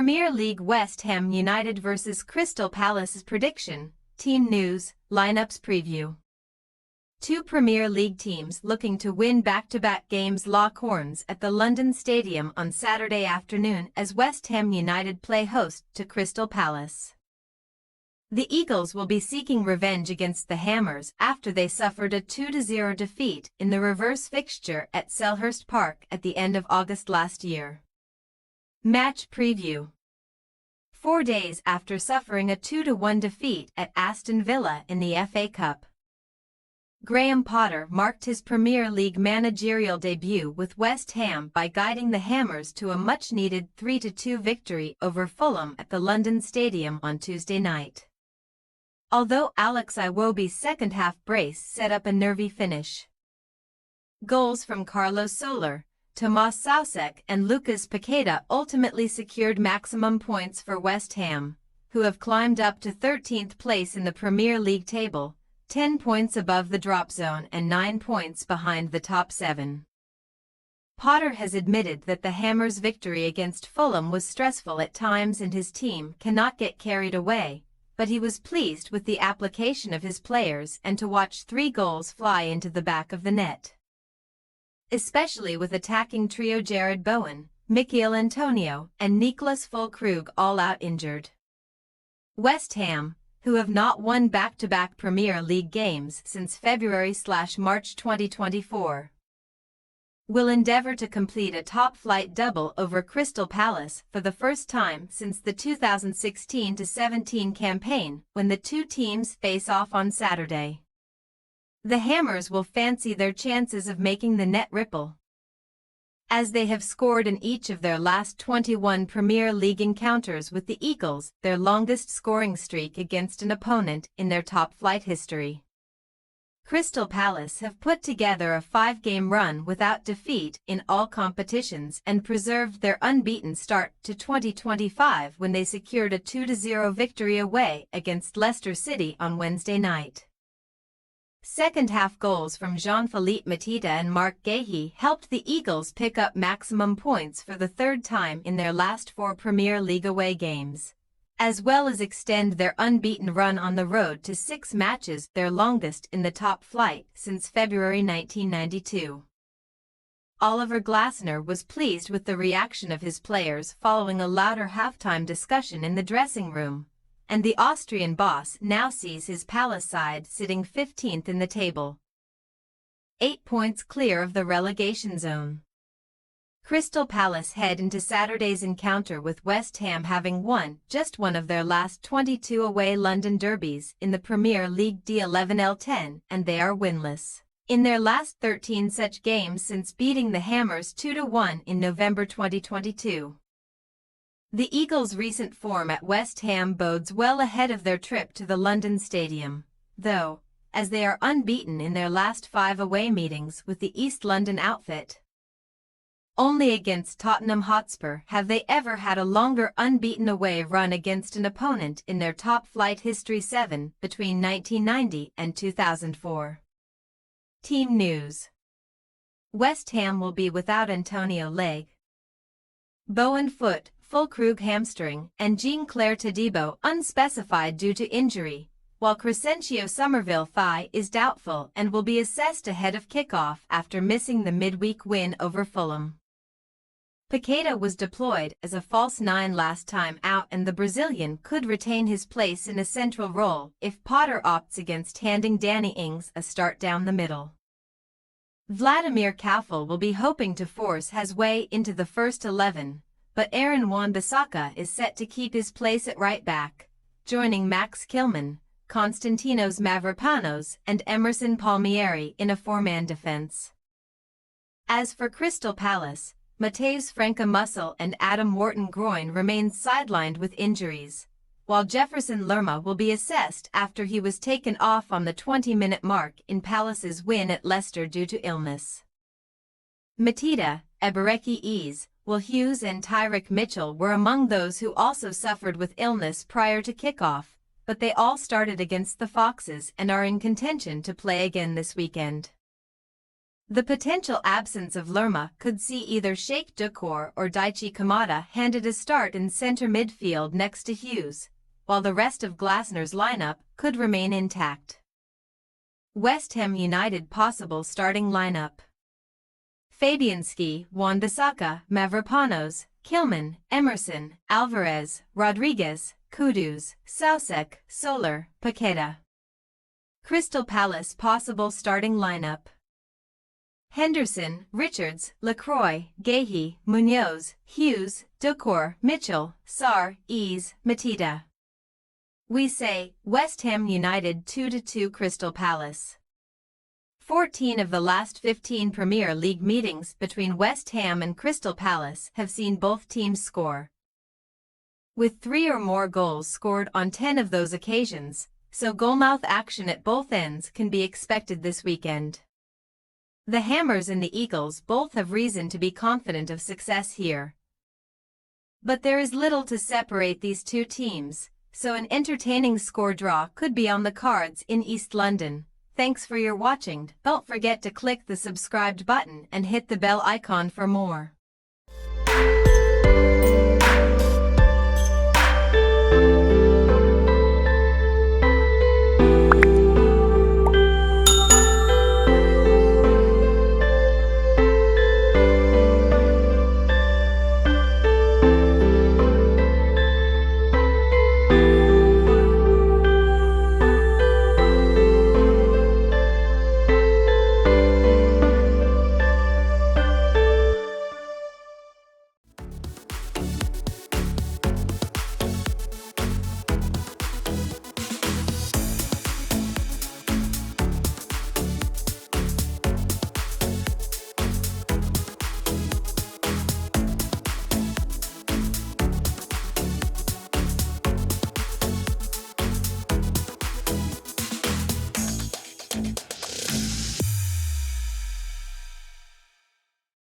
Premier League West Ham United vs Crystal Palace's prediction, team news, lineups preview. Two Premier League teams looking to win back-to-back games lock horns at the London Stadium on Saturday afternoon as West Ham United play host to Crystal Palace. The Eagles will be seeking revenge against the Hammers after they suffered a 2-0 defeat in the reverse fixture at Selhurst Park at the end of August last year. Match preview. 4 days after suffering a 2-1 defeat at Aston Villa in the FA Cup, Graham Potter marked his Premier League managerial debut with West Ham by guiding the Hammers to a much-needed 3-2 victory over Fulham at the London Stadium on Tuesday night. Although Alex Iwobi's second-half brace set up a nervy finish. Goals from Carlos Soler, Tomas Soucek and Lucas Paqueta ultimately secured maximum points for West Ham, who have climbed up to 13th place in the Premier League table, 10 points above the drop zone and 9 points behind the top 7. Potter has admitted that the Hammers' victory against Fulham was stressful at times and his team cannot get carried away, but he was pleased with the application of his players and to watch 3 goals fly into the back of the net, especially with attacking trio Jared Bowen, Michail Antonio, and Niklas Füllkrug all out injured. West Ham, who have not won back-to-back Premier League games since February/March 2024, will endeavour to complete a top-flight double over Crystal Palace for the first time since the 2016-17 campaign when the two teams face off on Saturday. The Hammers will fancy their chances of making the net ripple, as they have scored in each of their last 21 Premier League encounters with the Eagles, their longest scoring streak against an opponent in their top-flight history. Crystal Palace have put together a 5-game run without defeat in all competitions and preserved their unbeaten start to 2025 when they secured a 2-0 victory away against Leicester City on Wednesday night. Second-half goals from Jean-Philippe Mateta and Marc Guéhi helped the Eagles pick up maximum points for the third time in their last 4 Premier League away games, as well as extend their unbeaten run on the road to 6 matches, their longest in the top flight since February 1992. Oliver Glasner was pleased with the reaction of his players following a louder halftime discussion in the dressing room, and the Austrian boss now sees his Palace side sitting 15th in the table, 8 points clear of the relegation zone. Crystal Palace head into Saturday's encounter with West Ham having won just one of their last 22 away London derbies in the Premier League D11L10, and they are winless in their last 13 such games since beating the Hammers 2-1 in November 2022. The Eagles' recent form at West Ham bodes well ahead of their trip to the London Stadium, though, as they are unbeaten in their last 5 away meetings with the East London outfit. Only against Tottenham Hotspur have they ever had a longer unbeaten away run against an opponent in their top-flight history 7 between 1990 and 2004. Team news. West Ham will be without Antonio leg, Bowen foot, Füllkrug hamstring, and Jean-Claire Todibo unspecified due to injury, while Crescencio Somerville thigh is doubtful and will be assessed ahead of kickoff after missing the midweek win over Fulham. Paqueta was deployed as a false 9 last time out, and the Brazilian could retain his place in a central role if Potter opts against handing Danny Ings a start down the middle. Vladimir Coufal will be hoping to force his way into the first 11, but Aaron Wan-Bissaka is set to keep his place at right back, joining Max Kilman, Konstantinos Mavropanos, and Emerson Palmieri in a 4-man defense. As for Crystal Palace, Mateusz Franca muscle and Adam Wharton groin remain sidelined with injuries, while Jefferson Lerma will be assessed after he was taken off on the 20-minute mark in Palace's win at Leicester due to illness. Mateta, Ebereki Eze, Will Hughes and Tyrick Mitchell were among those who also suffered with illness prior to kickoff, but they all started against the Foxes and are in contention to play again this weekend. The potential absence of Lerma could see either Sheikh Dukor or Daichi Kamada handed a start in center midfield next to Hughes, while the rest of Glasner's lineup could remain intact. West Ham United possible starting lineup: Fabianski, Wan-Bissaka, Mavropanos, Kilman, Emerson, Alvarez, Rodriguez, Kudus, Soucek, Soler, Paqueta. Crystal Palace possible starting lineup: Henderson, Richards, Lacroix, Gahey, Munoz, Hughes, Dukor, Mitchell, Sarr, Ease, Matida. We say, West Ham United 2-2 Crystal Palace. 14 of the last 15 Premier League meetings between West Ham and Crystal Palace have seen both teams score, with 3 or more goals scored on 10 of those occasions, so goalmouth action at both ends can be expected this weekend. The Hammers and the Eagles both have reason to be confident of success here. But there is little to separate these two teams, so an entertaining score draw could be on the cards in East London. Thanks for your watching. Don't forget to click the subscribed button and hit the bell icon for more.